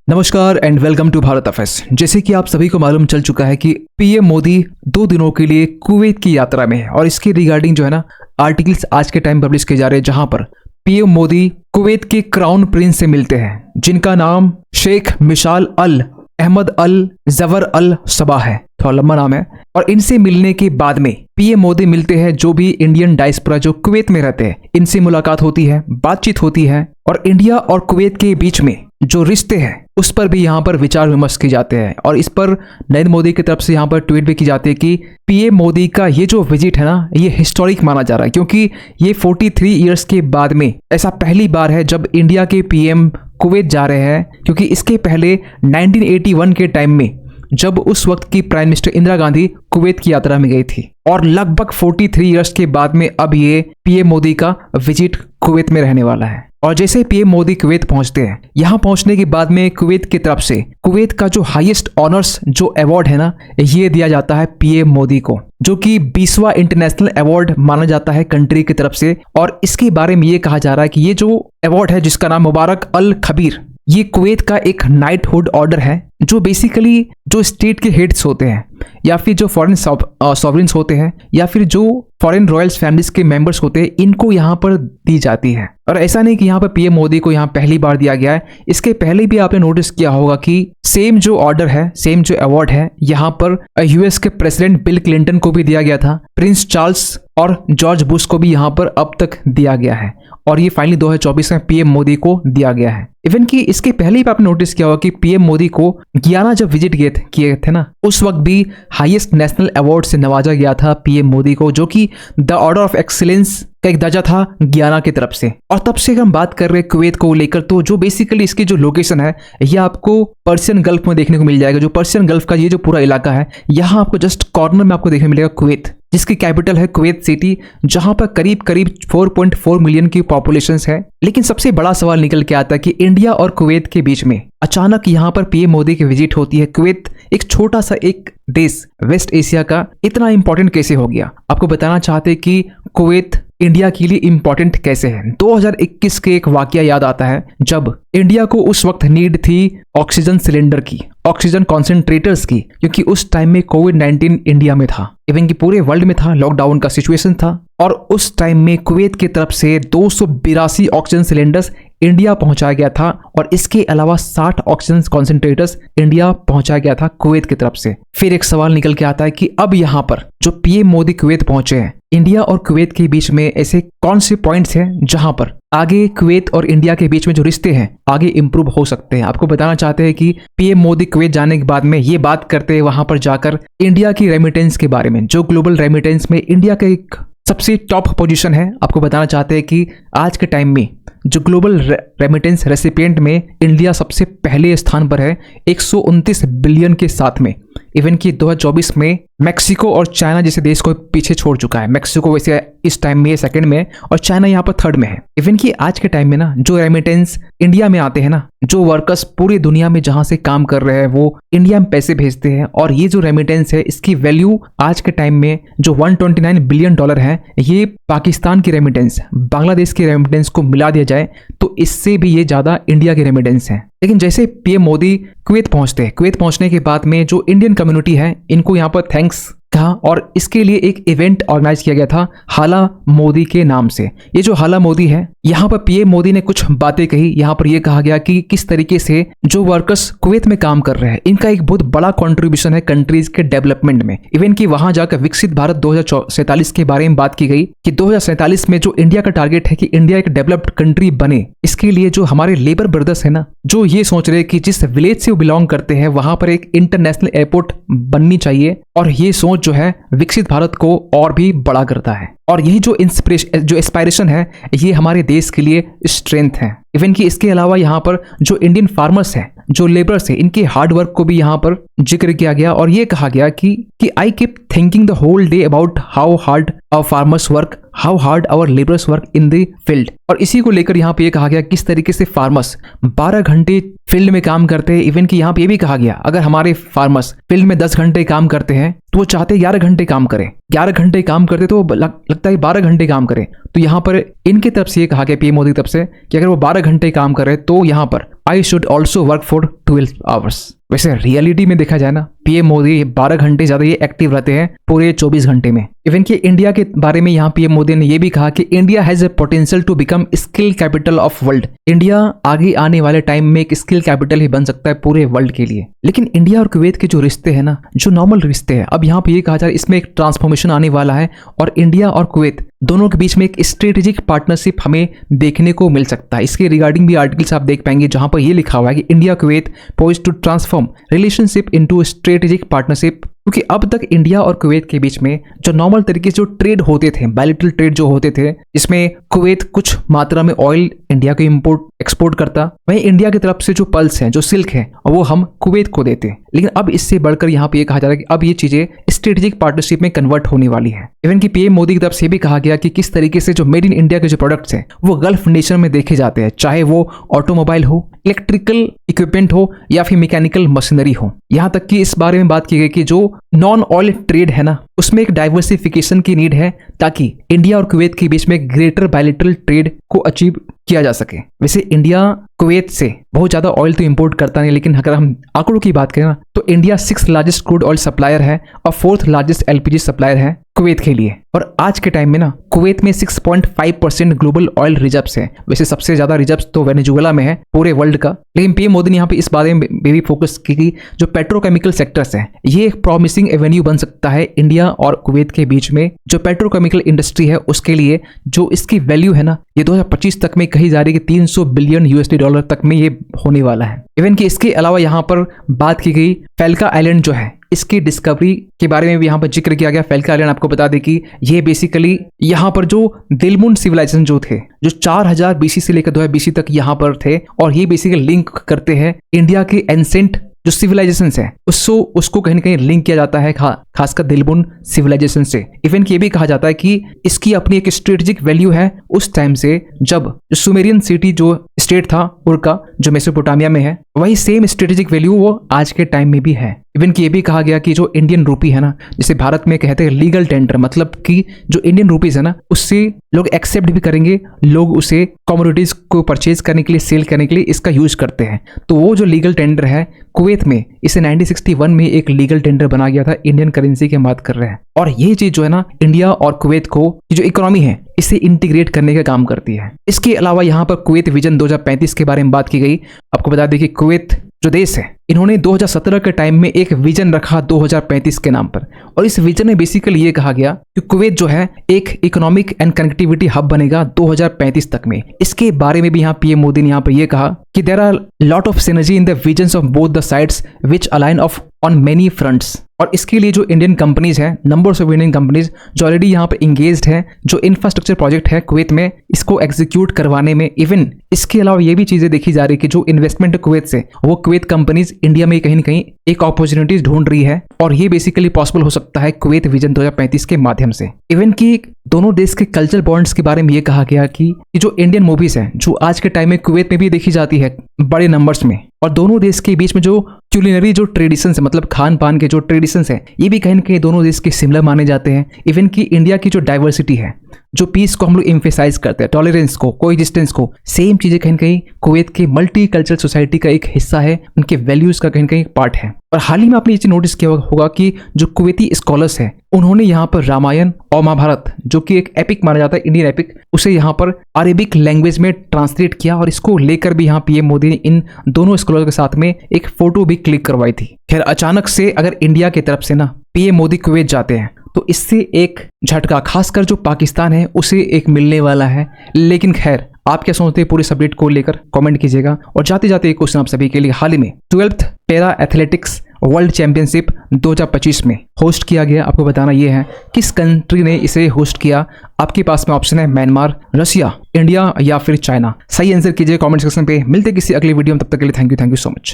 नमस्कार and welcome to Bharat affairs. जैसे कि आप सभी को मालूम चल चुका है कि पीएम मोदी 2 दिनों के लिए कुवैत की यात्रा में है और इसके रिगार्डिंग जो है ना आर्टिकल्स आज के टाइम पब्लिश किए जा रहे हैं, जहां पर पीएम मोदी कुवैत के क्राउन प्रिंस से मिलते हैं जिनका नाम शेख मिशाल अल अहमद अल जवर अल सबा है। थोड़ा लंबा नाम है। और इनसे मिलने के बाद में पीएम मोदी मिलते हैं जो भी इंडियन डायस्पोरा जो कुवैत में रहते हैं, इनसे मुलाकात होती है, बातचीत होती है और इंडिया और कुवैत के बीच में जो रिश्ते हैं उस पर भी यहाँ पर विचार विमर्श किए जाते हैं। और इस पर नरेंद्र मोदी की तरफ से यहाँ पर ट्वीट भी की जाती है कि पीएम मोदी का ये जो विजिट है ना, ये हिस्टोरिक माना जा रहा है, क्योंकि ये 43 इयर्स के बाद में ऐसा पहली बार है जब इंडिया के पीएम कुवैत जा रहे हैं। क्योंकि इसके पहले 1981 के टाइम में जब उस वक्त की prime minister Indira Gandhi Kuwait की यात्रा में गई थी, और लगभग 43 इयर्स के बाद में अब ये पीएम मोदी का विजिट कुवैत में रहने वाला है। और जैसे पीएम मोदी कुवैत पहुंचते हैं, यहां पहुंचने के बाद में कुवैत की तरफ से कुवैत का जो हाईएस्ट ऑनर्स जो अवार्ड है ना, ये दिया जाता है पीएम मोदी को, जो कि 20वां इंटरनेशनल अवार्ड माना जाता है कंट्री की तरफ से। और इसके बारे में ये कहा जा रहा है कि ये जो अवार्ड है जिसका नाम मुबारक अल खबीर, ये कुवैत का एक नाइटहुड ऑर्डर है जो बेसिकली जो स्टेट के हेड्स होते हैं या फिर जो फॉरेन सॉवरेन्स होते हैं या फिर जो फॉरेन रॉयल्स फैमिलीज के मेंबर्स होते हैं, इनको यहाँ पर दी जाती है। और ऐसा नहीं कि यहाँ पर पीएम मोदी को यहाँ पहली बार दिया गया है, इसके पहले भी आपने नोटिस किया होगा कि सेम जो ऑर्डर है, सेम जो अवार्ड है, यहाँ पर यूएस के प्रेसिडेंट बिल क्लिंटन को भी दिया गया था, प्रिंस चार्ल्स और जॉर्ज बुश को भी यहाँ पर अब तक दिया गया है, और ये फाइनली 2024 में पीएम मोदी को दिया गया है। इवन कि इसके पहले भी आपने नोटिस किया होगा कि पीएम मोदी को गियाना जब विजिट किए थे ना, उस वक्त भी हाईएस्ट नेशनल अवार्ड से नवाजा गया था पीएम मोदी को, जो कि द ऑर्डर ऑफ एक्सीलेंस का एक दर्जा था गियाना की तरफ से। और तब से हम बात कर रहे हैं कुवैत को लेकर, तो जो बेसिकली इसकी जो लोकेशन है ये आपको पर्शियन गल्फ में देखने को मिल जाएगा। जो पर्शियन गल्फ का ये जो पूरा इलाका है, यहाँ आपको जस्ट कॉर्नर में आपको देखने मिलेगा कुवैत, जिसकी कैपिटल है कुवैत सिटी, जहां पर करीब 4.4 मिलियन की पॉपुलेशन है। लेकिन सबसे बड़ा सवाल निकल के आता है कि इंडिया और कुवैत के बीच में अचानक यहाँ पर पीएम मोदी की विजिट होती है। कुवैत एक छोटा सा एक देश वेस्ट एशिया का इतना इंपॉर्टेंट कैसे हो गया? आपको बताना चाहते हैं कि कुवैत इंडिया के लिए इंपॉर्टेंट कैसे है। 2021 के एक वाकया याद आता है जब इंडिया को उस वक्त नीड थी ऑक्सीजन सिलेंडर की, ऑक्सीजन कॉन्सेंट्रेटर्स की, क्योंकि उस टाइम में कोविड-19 इंडिया में था, इवन कि पूरे वर्ल्ड में था, लॉकडाउन का सिचुएशन था। और उस टाइम में कुवैत की तरफ से 282 ऑक्सीजन सिलेंडर्स इंडिया पहुंचाया गया था, और इसके अलावा 60 ऑक्सीजन कॉन्सेंट्रेटर्स इंडिया पहुंचाया गया था कुवैत की तरफ से। फिर एक सवाल निकल के आता है कि अब यहाँ पर जो पीएम मोदी कुवैत पहुंचे हैं, इंडिया और कुवैत के बीच में ऐसे कौन से पॉइंट्स हैं जहां पर आगे कुवैत और इंडिया के बीच में जो रिश्ते हैं आगे इंप्रूव हो सकते हैं। आपको बताना चाहते हैं कि पीएम मोदी कुवैत जाने के बाद में ये बात करते हैं वहां पर जाकर इंडिया की रेमिटेंस के बारे में, जो ग्लोबल रेमिटेंस में इंडिया का एक सबसे टॉप पोजीशन है। आपको बताना चाहते हैं कि आज के टाइम में जो ग्लोबल रेमिटेंस रेसिपिएंट में इंडिया सबसे पहले स्थान पर है 129 बिलियन के साथ में। इवन कि 2024 में मैक्सिको और चाइना जैसे देश को पीछे छोड़ चुका है। मैक्सिको वैसे इस टाइम में सेकंड में और चाइना यहाँ पर थर्ड में है। इवन कि आज के टाइम में ना जो रेमिटेंस इंडिया में आते हैं ना, जो वर्कर्स पूरी दुनिया में जहां से काम कर रहे हैं वो इंडिया में पैसे भेजते हैं, और ये जो रेमिटेंस है इसकी वैल्यू आज के टाइम में जो $129 बिलियन है, ये पाकिस्तान की रेमिटेंस, बांग्लादेश की रेमिटेंस को मिला दिया जाए तो इससे भी ये ज्यादा इंडिया की रेमिटेंस है। लेकिन जैसे पीएम मोदी कुवैत पहुंचते हैं, कुवैत पहुंचने के बाद में जो इंडियन कम्युनिटी है इनको यहाँ पर थैंक्स कहा, और इसके लिए एक इवेंट ऑर्गेनाइज किया गया था हाला मोदी के नाम से। ये जो हाला मोदी है, यहाँ पर पीएम मोदी ने कुछ बातें कही। यहाँ पर यह कहा गया कि किस तरीके से जो वर्कर्स कुवैत में काम कर रहे हैं इनका एक बहुत बड़ा कंट्रीब्यूशन है कंट्रीज के डेवलपमेंट में। इवन कि वहां जाकर विकसित भारत 2047 के बारे में बात की गई कि 2047 में जो इंडिया का टारगेट है कि इंडिया एक डेवलप्ड कंट्री बने, इसके लिए जो हमारे लेबर ब्रदर्स है ना, जो ये सोच रहे कि जिस विलेज से वो बिलोंग करते हैं वहां पर एक इंटरनेशनल एयरपोर्ट बननी चाहिए, और ये सोच जो है विकसित भारत को और भी बड़ा करता है। और यही जो एस्पायरेशन है ये हमारे देश के लिए स्ट्रेंथ है। इवन कि इसके अलावा यहाँ पर जो इंडियन फार्मर्स हैं, जो लेबर्स हैं, इनके हार्ड वर्क को भी यहाँ पर जिक्र किया गया, और ये कहा गया कि I keep thinking the whole day about how hard our farmers work, how hard our labours work in the field. और इसी को लेकर यहाँ पे ये कहा गया किस तरीके से फार्मर्स 12 घंटे फील्ड में काम करते हैं। इवन कि यहाँ पे ये भी कहा गया अगर हमारे फार्मर्स फील्ड में 10 घंटे काम करते हैं तो वो चाहते 11 घंटे काम करें। 11 घंटे काम करते तो लगता है 12 घंटे काम करें। तो यहाँ पर इनकी तरफ से ये कहा गया पीएम मोदी की तरफ से कि अगर वो 12 घंटे काम करे तो यहाँ पर I should also work for 12 hours. वैसे रियलिटी में देखा जाए ना, पीएम मोदी 12 घंटे ज्यादा ये एक्टिव रहते हैं पूरे 24 घंटे में। इवन कि इंडिया के बारे में यहाँ पीएम मोदी ने ये भी कहा कि India has a potential to become skill capital of world. India आगे आने वाले टाइम में एक स्किल कैपिटल ही बन सकता है पूरे वर्ल्ड के लिए। लेकिन इंडिया और कुवैत के जो रिश्ते हैं ना, जो नॉर्मल रिश्ते हैं, अब यहाँ पे ये कहा जा रहा है इसमें एक ट्रांसफॉर्मेशन आने वाला है और इंडिया और कुवैत दोनों के बीच में एक स्ट्रेटेजिक पार्टनरशिप हमें देखने को मिल सकता है। इसके रिगार्डिंग भी आर्टिकल्स आप देख पाएंगे जहां पर ये लिखा हुआ है कि India Kuwait poised to transform relationship into strategic partnership. क्योंकि अब तक इंडिया और कुवैत के बीच में जो नॉर्मल तरीके से जो ट्रेड होते थे, बायलैटरल ट्रेड जो होते थे, इसमें कुवैत कुछ मात्रा में ऑयल इंडिया को इंपोर्ट एक्सपोर्ट करता, वहीं इंडिया की तरफ से जो पल्स है, जो सिल्क है, वो हम कुवैत को देते। लेकिन अब इससे बढ़कर यहाँ पे ये कहा जा रहा है कि अब ये चीजें स्ट्रेटेजिक पार्टनरशिप में कन्वर्ट होने वाली है। इवन कि पीएम मोदी की तरफ से भी कहा गया कि किस तरीके से जो मेड इन इंडिया के जो प्रोडक्ट्स हैं वो गल्फ नेशन में देखे जाते हैं, चाहे वो ऑटोमोबाइल हो, इलेक्ट्रिकल इक्विपमेंट हो या फिर मैकेनिकल मशीनरी हो। यहाँ तक कि इस बारे में बात की गई कि जो नॉन ऑयल ट्रेड है ना, उसमें एक डाइवर्सिफिकेशन की नीड है ताकि इंडिया और कुवैत के बीच में ग्रेटर बायलैटरल ट्रेड को अचीव किया जा सके। वैसे इंडिया कुवैत से बहुत ज्यादा ऑयल तो इंपोर्ट करता नहीं, लेकिन अगर हम आंकड़ों की बात करें ना तो India 6th largest crude oil supplier है और 4th लार्जेस्ट एलपीजी सप्लायर है कुवैत के लिए। और आज के टाइम में ना कुवैत में 6.5% ग्लोबल ऑयल रिजर्व्स है। वैसे सबसे ज्यादा रिजर्व्स तो वेनेजुएला में है पूरे वर्ल्ड का। लेकिन पीएम मोदी ने यहाँ पे इस बारे में भी फोकस की कि जो पेट्रोकेमिकल सेक्टर्स है, ये एक प्रॉमिसिंग एवेन्यू बन सकता है इंडिया और कुवैत के बीच में। जो पेट्रोकेमिकल इंडस्ट्री है उसके लिए जो इसकी वैल्यू है ना, ये 2025 तक में कही जा रही है कि 300 बिलियन यूएसडी डॉलर तक में ये होने वाला है। इवन कि इसके अलावा यहाँ पर बात की गई फैल्का आइलैंड जो है, इसकी डिस्कवरी के बारे में भी यहाँ पर जिक्र किया गया। फैल्का आइलैंड आपको बता दें कि ये बेसिकली यहाँ पर जो दिलमुन सिविलाइजेशन जो थे, जो 4000 बीसी से लेकर 2000 बीसी तक यहाँ पर थे, और ये बेसिकली लिंक करते हैं इंडिया के एंसेंट जो सिविलाइजेशंस है उसको कहीं ना कहीं लिंक किया जाता है खासकर दिलमुन सिविलाइजेशन से। इवन कि ये भी कहा जाता है कि इसकी अपनी एक स्ट्रेटेजिक वैल्यू है उस टाइम से जब सुमेरियन सिटी जो स्टेट था उर्का जो मेसोपोटामिया में है, वही सेम स्ट्रेटेजिक वैल्यू वो आज के टाइम में भी है। इवन कि ये भी कहा गया कि जो इंडियन रूपी है ना, जिसे भारत में कहते हैं लीगल टेंडर, मतलब कि जो इंडियन रूपीज है ना उससे लोग एक्सेप्ट भी करेंगे, लोग उसे कमोडिटीज को परचेज करने के लिए, सेल करने के लिए इसका यूज करते हैं। तो वो जो लीगल टेंडर है कुवैत में, इसे 1961 में एक लीगल टेंडर बना गया था, इंडियन करेंसी की बात कर रहे हैं। और ये चीज जो है ना इंडिया और कुवैत को जो इकोनॉमी है इसे इंटीग्रेट करने का काम करती है। इसके अलावा यहाँ पर कुवैत विजन 2035 के बारे में बात की गई। आपको बता दें कि कुवैत जो देश है, इन्होंने 2017 के टाइम में एक विजन रखा 2035 के नाम पर, और इस विजन में बेसिकली ये कहा गया कि कुवैत जो है एक इकोनॉमिक एंड कनेक्टिविटी हब बनेगा 2035 तक में। इसके बारे में भी यहाँ पीएम मोदी ने यहाँ पर यह कहा कि there are lot of synergy in the visions of both the sides which align of on many fronts. और इसके लिए जो इंडियन कंपनीज हैं, नंबर्स ऑफ इंडियन कंपनीज जो ऑलरेडी यहाँ पर इंगेज्ड हैं, जो इंफ्रास्ट्रक्चर प्रोजेक्ट है कुवैत में इसको एग्जीक्यूट करवाने में। इवन इसके अलावा ये भी चीजें देखी जा रही है कि जो इन्वेस्टमेंट है कुवैत से, वो कुवैत कंपनीज इंडिया में कहीं ना कहीं एक अपॉर्चुनिटीज ढूंढ रही है, और ये बेसिकली पॉसिबल हो सकता है कुवैत विजन 2035 के माध्यम से। इवन कि दोनों देश के कल्चरल बॉन्ड्स के बारे में ये कहा गया कि जो इंडियन मूवीज हैं जो आज के टाइम में कुवैत में भी देखी जाती है बड़े नंबर्स में, और दोनों देश के बीच में जो क्यूलिनरी जो ट्रेडिशंस है, मतलब खान पान के जो ट्रेडिशंस है, ये भी कहीं ना कहीं दोनों देश के सिमिलर माने जाते हैं। इवन कि इंडिया की जो डाइवर्सिटी है, जो पीस को हम लोग एम्फेसाइज करते हैं, टॉलरेंस को, कोएग्जिस्टेंस को, सेम चीजें कहीं ना कहीं कुवैत के मल्टी कल्चरल सोसाइटी का एक हिस्सा है, उनके वैल्यूज का कहीं ना कहीं पार्ट है। और हाल ही में आपने ये चीज नोटिस किया होगा कि जो कुवैती स्कॉलर्स हैं उन्होंने यहाँ पर रामायण और महाभारत जो कि एक एपिक माना जाता है, इंडियन एपिक, उसे यहाँ पर अरेबिक लैंग्वेज में ट्रांसलेट किया, और इसको लेकर भी यहाँ पीएम मोदी ने इन दोनों स्कॉलर के साथ में एक फोटो भी क्लिक करवाई थी। खैर अचानक से अगर इंडिया की तरफ से ना पीएम मोदी कुवैत जाते हैं तो इससे एक झटका खासकर जो पाकिस्तान है उसे एक मिलने वाला है। लेकिन खैर आप क्या सोचते हैं पूरे सब्जेक्ट को लेकर, कमेंट कीजिएगा। और जाते जाते एक क्वेश्चन आप सभी के लिए, हाल ही में 12th para athletics world championship 2025 में होस्ट किया गया, आपको बताना ये है किस कंट्री ने इसे होस्ट किया। आपके पास में ऑप्शन है म्यांमार, रशिया, इंडिया या फिर चाइना। सही आंसर कीजिए कमेंट सेक्शन पे। मिलते किसी अगली वीडियो में, तब तक के लिए थैंक यू सो मच।